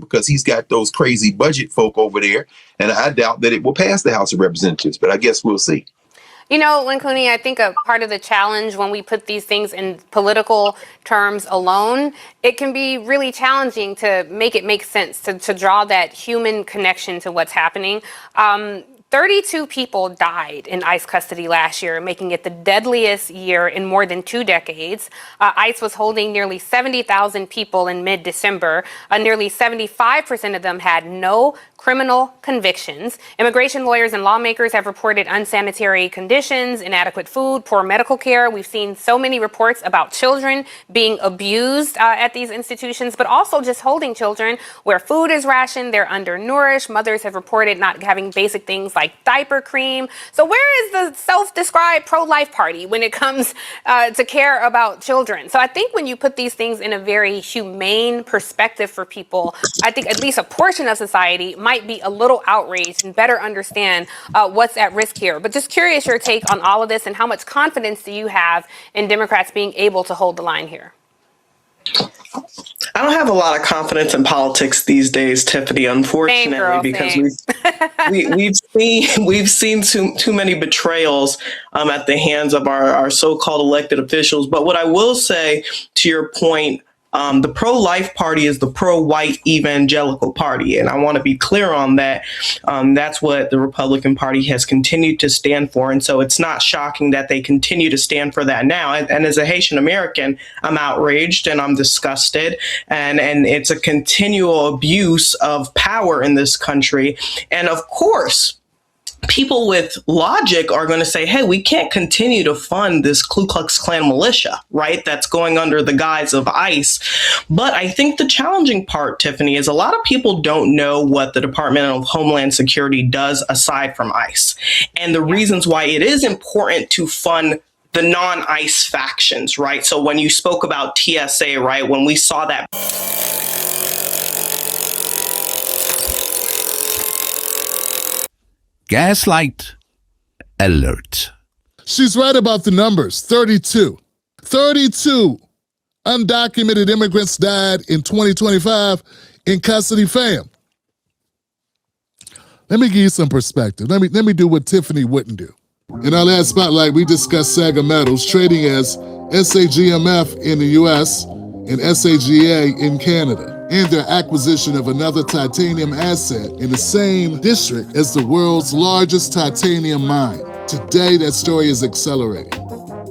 because he's got those crazy budget folk over there. And I doubt that it will pass the House of Representatives, but I guess we'll see. You know, Wen-Kuni, I think a part of the challenge when we put these things in political terms alone, it can be really challenging to make it make sense, to draw that human connection to what's happening. 32 people died in ICE custody last year, making it the deadliest year in more than 2 decades. ICE was holding nearly 70,000 people in mid-December. Nearly 75% of them had no criminal convictions. Immigration lawyers and lawmakers have reported unsanitary conditions, inadequate food, poor medical care. We've seen so many reports about children being abused at these institutions, but also just holding children where food is rationed, they're undernourished. Mothers have reported not having basic things like diaper cream. So where is the self-described pro-life party when it comes to care about children? So I think when you put these things in a very humane perspective for people, I think at least a portion of society might be a little outraged and better understand what's at risk here. But just curious your take on all of this, and how much confidence do you have in Democrats being able to hold the line here? I don't have a lot of confidence in politics these days, Tiffany, unfortunately, because we've seen too many betrayals at the hands of our so-called elected officials. But what I will say, to your point, the pro-life party is the pro-white evangelical party. And I want to be clear on that. That's what the Republican Party has continued to stand for. And so it's not shocking that they continue to stand for that now. And as a Haitian American, I'm outraged and I'm disgusted. And it's a continual abuse of power in this country. And of course, people with logic are going to say, hey, we can't continue to fund this Ku Klux Klan militia, right? That's going under the guise of ICE. But I think the challenging part, Tiffany, is a lot of people don't know what the Department of Homeland Security does aside from ICE, and the reasons why it is important to fund the non-ICE factions, right? So when you spoke about TSA, right, when we saw that. Gaslight alert. She's right about the numbers. 32. 32 undocumented immigrants died in 2025 in custody, fam. Let me give you some perspective. Let me do what Tiffany wouldn't do. In our last spotlight, we discussed Saga Metals trading as SAGMF in the US and SAGA in Canada, and their acquisition of another titanium asset in the same district as the world's largest titanium mine. Today, that story is accelerating.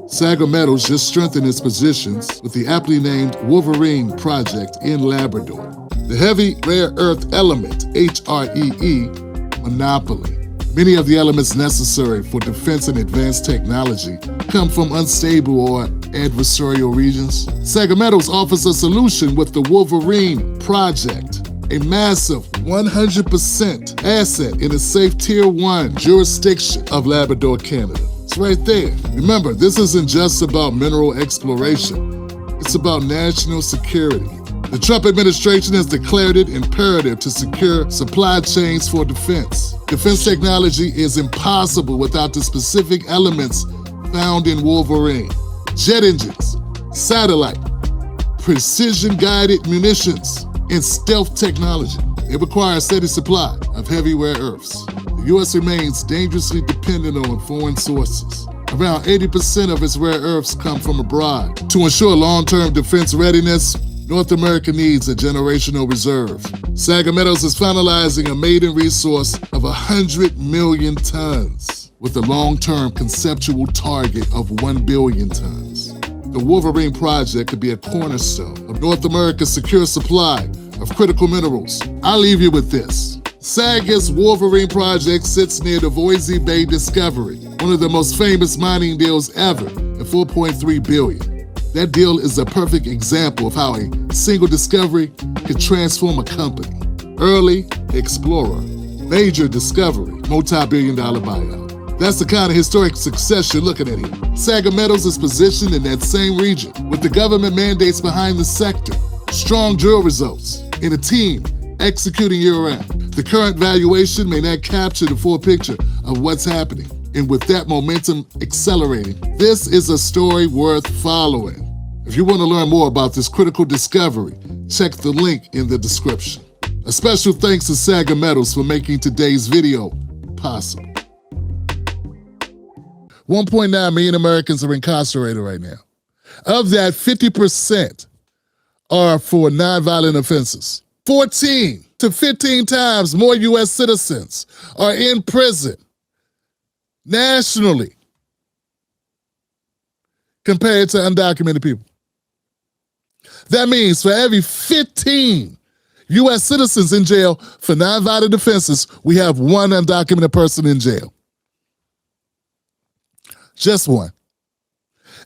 Saga Metals just strengthened its positions with the aptly named Wolverine project in Labrador. The heavy rare earth element, HREE, monopoly. Many of the elements necessary for defense and advanced technology come from unstable or adversarial regions. Saga Metals offers a solution with the Wolverine project, a massive 100% asset in a safe Tier 1 jurisdiction of Labrador, Canada. It's right there. Remember, this isn't just about mineral exploration. It's about national security. The Trump administration has declared it imperative to secure supply chains for defense. Defense technology is impossible without the specific elements found in Wolverine. Jet engines, satellite, precision-guided munitions, and stealth technology. It requires a steady supply of heavy rare earths. The U.S. remains dangerously dependent on foreign sources. Around 80% of its rare earths come from abroad. To ensure long-term defense readiness, North America needs a generational reserve. Saga Metals is finalizing a maiden resource of 100 million tons with a long-term conceptual target of 1 billion tons. The Wolverine project could be a cornerstone of North America's secure supply of critical minerals. I'll leave you with this. Saga's Wolverine project sits near the Voisey Bay discovery, one of the most famous mining deals ever, at $4.3 billion. That deal is a perfect example of how a single discovery could transform a company. Early explorer, major discovery, multi-billion-dollar buyout. That's the kind of historic success you're looking at here. Saga Metals is positioned in that same region with the government mandates behind the sector, strong drill results, and a team executing year-round. The current valuation may not capture the full picture of what's happening. And with that momentum accelerating, this is a story worth following. If you want to learn more about this critical discovery, check the link in the description. A special thanks to Saga Metals for making today's video possible. 1.9 million Americans are incarcerated right now. Of that, 50% are for nonviolent offenses. 14 to 15 times more U.S. citizens are in prison nationally compared to undocumented people. That means for every 15 U.S. citizens in jail for nonviolent offenses, we have one undocumented person in jail. Just one.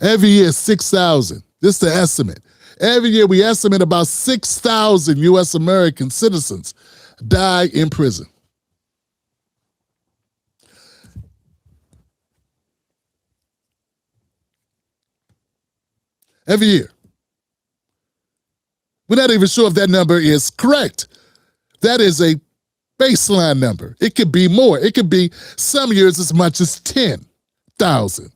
Every year, 6,000. This is the estimate. Every year, we estimate about 6,000 U.S. American citizens die in prison. Every year. We're not even sure if that number is correct. That is a baseline number. It could be more. It could be some years as much as 10,000.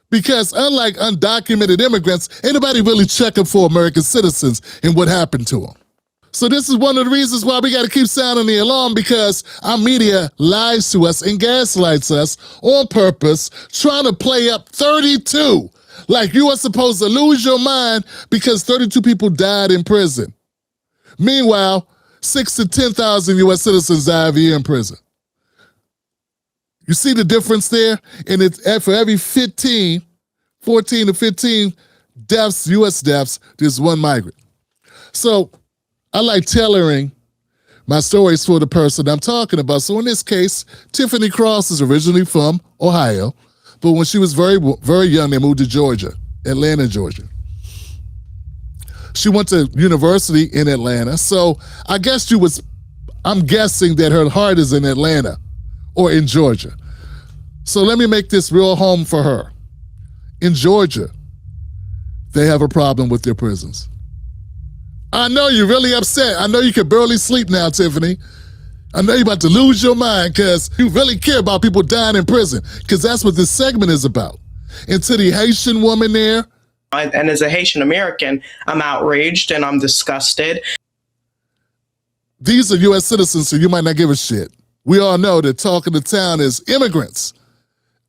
Because unlike undocumented immigrants, ain't nobody really checking for American citizens and what happened to them. So this is one of the reasons why we got to keep sounding the alarm, because our media lies to us and gaslights us on purpose, trying to play up 32 like you are supposed to lose your mind because 32 people died in prison. Meanwhile, 6,000 to 10,000 U.S. citizens die every year in prison. You see the difference there? And it's for every 14 to 15 deaths, U.S. deaths, there's one migrant. So I like tailoring my stories for the person I'm talking about. So in this case, Tiffany Cross is originally from Ohio, but when she was very, very young, they moved to Georgia, Atlanta, Georgia. She went to university in Atlanta, so I guess I'm guessing that her heart is in Atlanta or in Georgia. So let me make this real home for her. In Georgia, they have a problem with their prisons. I know you're really upset. I know you can barely sleep now, Tiffany. I know you're about to lose your mind because you really care about people dying in prison, because that's what this segment is about. And to the Haitian woman there. And as a Haitian American, I'm outraged and I'm disgusted. These are U.S. citizens, so you might not give a shit. We all know that talk of the town is immigrants.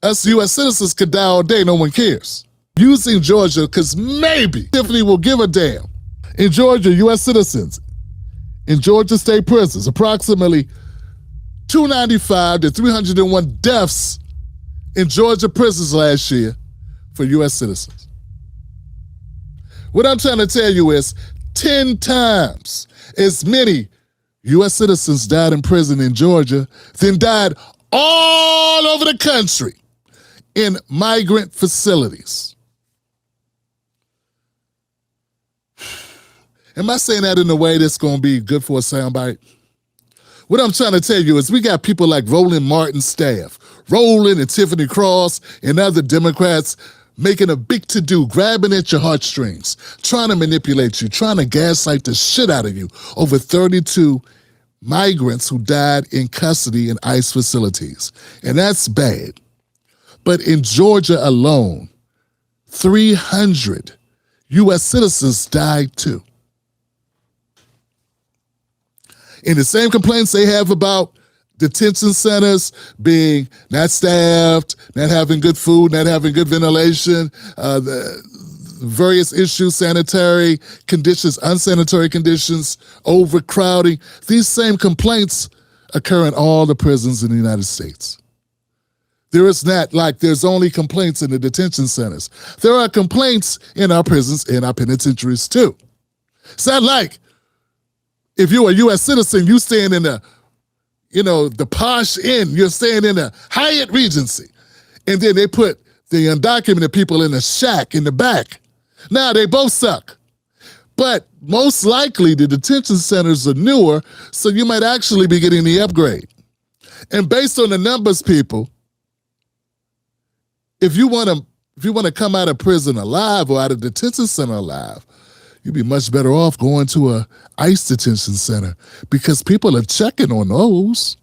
Us U.S. citizens could die all day, no one cares. Using Georgia, because maybe Tiffany will give a damn. In Georgia, U.S. citizens in Georgia state prisons, approximately 295 to 301 deaths in Georgia prisons last year for U.S. citizens. What I'm trying to tell you is 10 times as many U.S. citizens died in prison in Georgia than died all over the country in migrant facilities. Am I saying that in a way that's going to be good for a soundbite? What I'm trying to tell you is we got people like Roland Martin's staff, Roland and Tiffany Cross and other Democrats making a big to-do, grabbing at your heartstrings, trying to manipulate you, trying to gaslight the shit out of you over 32 migrants who died in custody in ICE facilities. And that's bad. But in Georgia alone, 300 U.S. citizens died too. And the same complaints they have about detention centers being not staffed, not having good food, not having good ventilation, the various issues, sanitary conditions, unsanitary conditions, overcrowding. These same complaints occur in all the prisons in the United States. There is not like there's only complaints in the detention centers. There are complaints in our prisons, in our penitentiaries too. It's not like if you're a U.S. citizen, you staying in the posh inn, you're staying in a Hyatt Regency. And then they put the undocumented people in a shack in the back. Now, they both suck. But most likely the detention centers are newer, so you might actually be getting the upgrade. And based on the numbers, people, if you want to come out of prison alive or out of detention center alive, you'd be much better off going to a ICE detention center, because people are checking on those.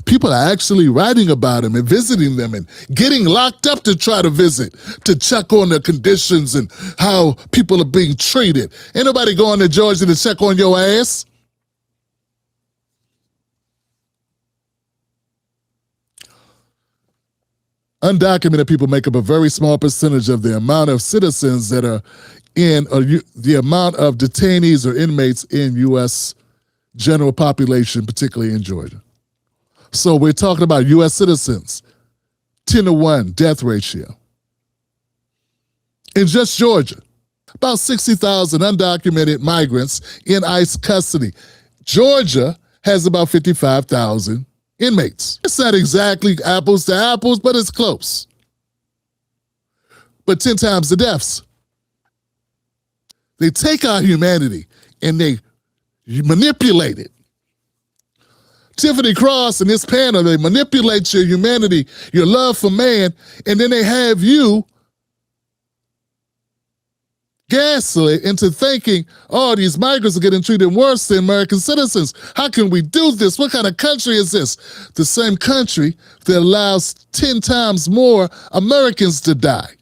People are actually writing about them and visiting them and getting locked up to try to visit, to check on the conditions and how people are being treated. Ain't nobody going to Georgia to check on your ass. undocumented people make up a very small percentage of the amount of citizens that are in, or the amount of detainees or inmates in U.S. general population, particularly in Georgia. So we're talking about U.S. citizens, 10-to-1 death ratio. In just Georgia, about 60,000 undocumented migrants in ICE custody. Georgia has about 55,000 inmates. It's not exactly apples to apples, but it's close. But 10 times the deaths. They take our humanity and they manipulate it. Tiffany Cross and this panel, they manipulate your humanity, your love for man, and then they have you gaslit into thinking, oh, these migrants are getting treated worse than American citizens. How can we do this? What kind of country is this? The same country that allows 10 times more Americans to die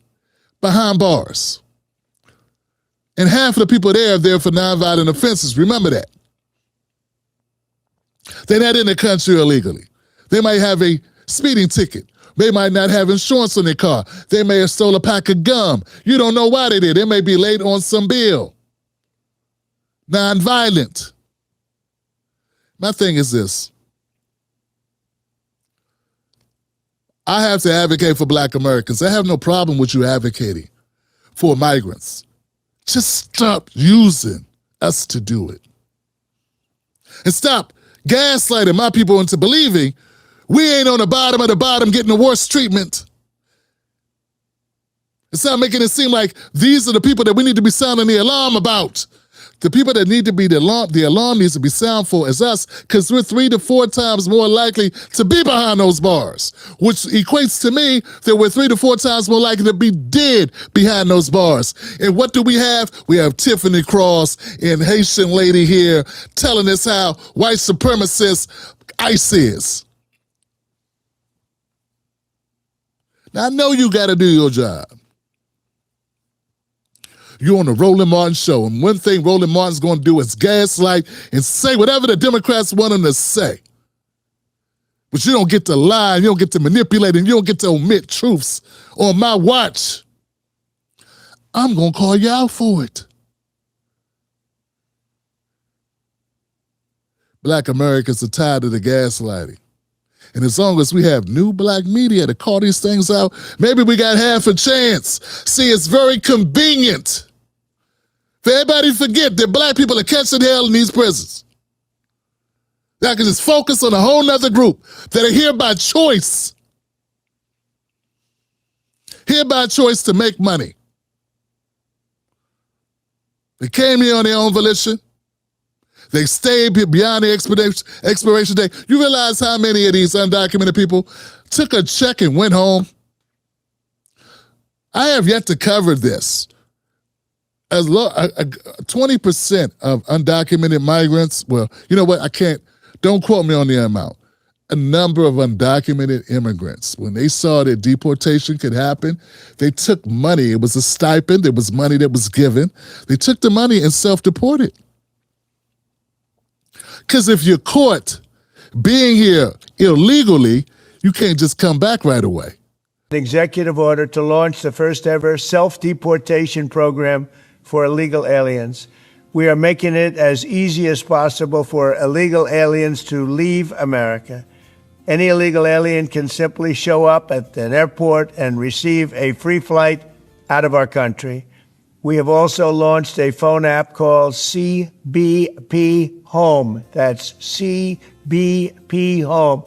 behind bars. And half of the people there are there for nonviolent offenses. Remember that. They're not in the country illegally. They might have a speeding ticket. They might not have insurance on their car. They may have stole a pack of gum. You don't know why they did. They may be late on some bill. Nonviolent. My thing is this. I have to advocate for Black Americans. I have no problem with you advocating for migrants. Just stop using us to do it. And stop gaslighting my people into believing we ain't on the bottom of the bottom getting the worst treatment. It's not making it seem like these are the people that we need to be sounding the alarm about. The people that need to be the alarm needs to be sound for is us, because we're 3 to 4 times more likely to be behind those bars, which equates to me that we're 3 to 4 times more likely to be dead behind those bars. And what do we have? We have Tiffany Cross and Haitian lady here telling us how white supremacist ICE is. Now, I know you got to do your job. You're on the Roland Martin show, and one thing Roland Martin's going to do is gaslight and say whatever the Democrats want him to say. But you don't get to lie, you don't get to manipulate, and you don't get to omit truths on my watch. I'm going to call you out for it. Black Americans are tired of the gaslighting. And as long as we have new Black media to call these things out, maybe we got half a chance. See, it's very convenient for everybody to forget that Black people are catching hell in these prisons. Y'all can just focus on a whole nother group that are here by choice. Here by choice to make money. They came here on their own volition. They stayed beyond the expiration date. You realize how many of these undocumented people took a check and went home? I have yet to cover this. As 20% of undocumented migrants, well, you know what, don't quote me on the amount. A number of undocumented immigrants, when they saw that deportation could happen, they took money. It was a stipend. It was money that was given. They took the money and self-deported. Because if you're caught being here illegally, you can't just come back right away. An executive order to launch the first ever self-deportation program for illegal aliens. We are making it as easy as possible for illegal aliens to leave America. Any illegal alien can simply show up at an airport and receive a free flight out of our country. We have also launched a phone app called CBP Home. That's CBP Home,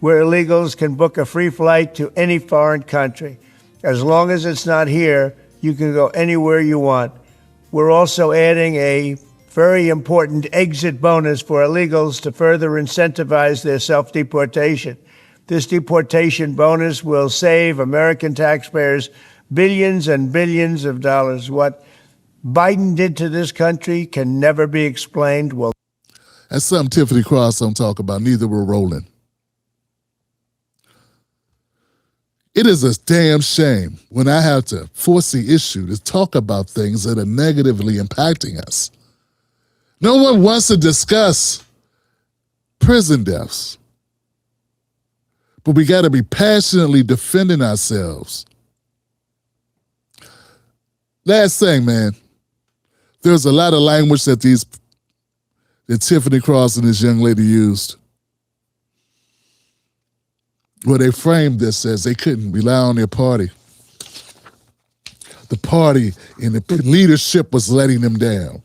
where illegals can book a free flight to any foreign country. As long as it's not here, you can go anywhere you want. We're also adding a very important exit bonus for illegals to further incentivize their self-deportation. This deportation bonus will save American taxpayers billions and billions of dollars. What Biden did to this country can never be explained. Well, that's something Tiffany Cross don't talk about. Neither will Roland. It is a damn shame when I have to force the issue to talk about things that are negatively impacting us. No one wants to discuss prison deaths. but we got to be passionately defending ourselves. Last thing, man. There's a lot of language that Tiffany Cross and this young lady used. Well, they framed this as they couldn't rely on their party. The party and the leadership was letting them down.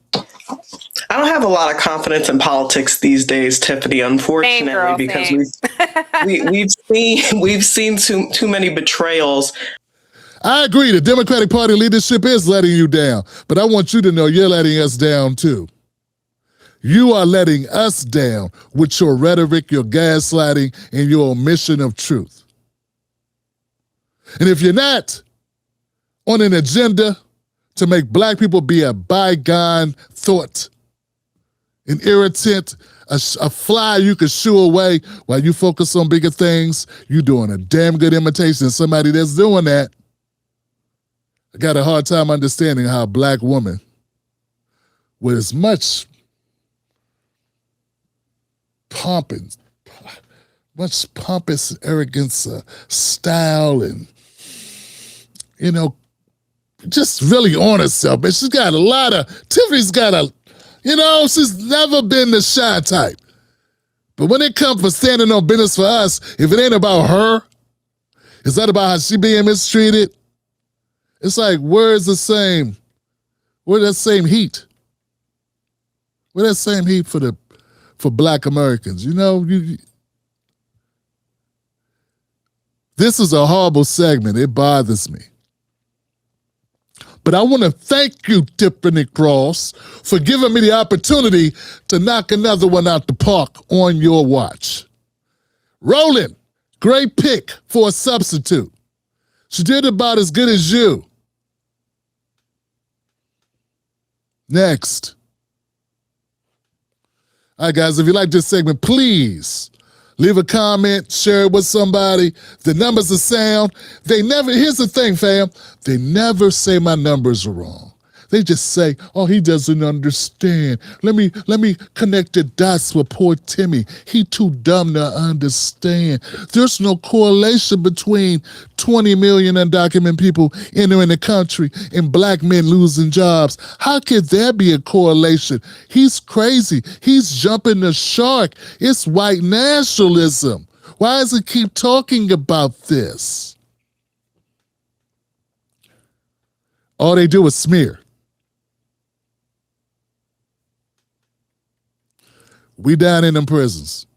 I don't have a lot of confidence in politics these days, Tiffany, unfortunately, because we've seen too many betrayals. I agree. The Democratic Party leadership is letting you down, but I want you to know you're letting us down too. You are letting us down with your rhetoric, your gaslighting, and your omission of truth. And if you're not on an agenda to make black people be a bygone thought, an irritant, a fly you can shoo away while you focus on bigger things, you're doing a damn good imitation of somebody that's doing that. I got a hard time understanding how a black woman with as much pompous arrogance, style, and, just really on herself. But Tiffany's got she's never been the shy type. But when it comes for standing on business for us, if it ain't about her, it's not about how she being mistreated. It's like, where's that same heat? Where's that same heat for black Americans? This is a horrible segment. It bothers me. But I want to thank you, Tiffany Cross, for giving me the opportunity to knock another one out the park on your watch. Roland, great pick for a substitute. She did about as good as you. Next. All right, guys, if you like this segment, please leave a comment, share it with somebody. The numbers are sound. Here's the thing, fam, they never say my numbers are wrong. They just say, oh, he doesn't understand. Let me connect the dots with poor Timmy. He too dumb to understand. There's no correlation between 20 million undocumented people entering the country and black men losing jobs. How could there be a correlation? He's crazy. He's jumping the shark. It's white nationalism. Why does he keep talking about this? All they do is smear. We down in them prisons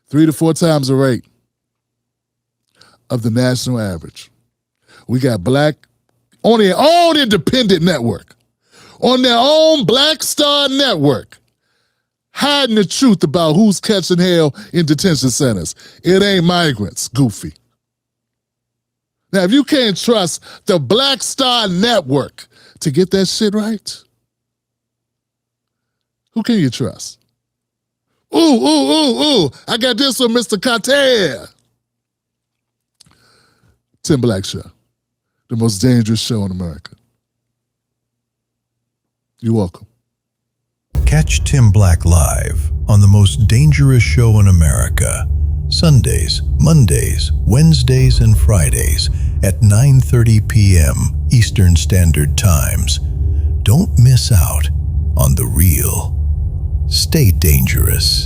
3 to 4 times the rate of the national average. We got black on their own independent network, on their own Black Star network, hiding the truth about who's catching hell in detention centers. It ain't migrants, goofy. Now, if you can't trust the Black Star network to get that shit right, who can you trust? Ooh, I got this one, Mr. Carter. Tim Black Show, the most dangerous show in America. You're welcome. Catch Tim Black live on the most dangerous show in America, Sundays, Mondays, Wednesdays, and Fridays at 9:30 p.m. Eastern Standard Times. Don't miss out on the real. Stay dangerous.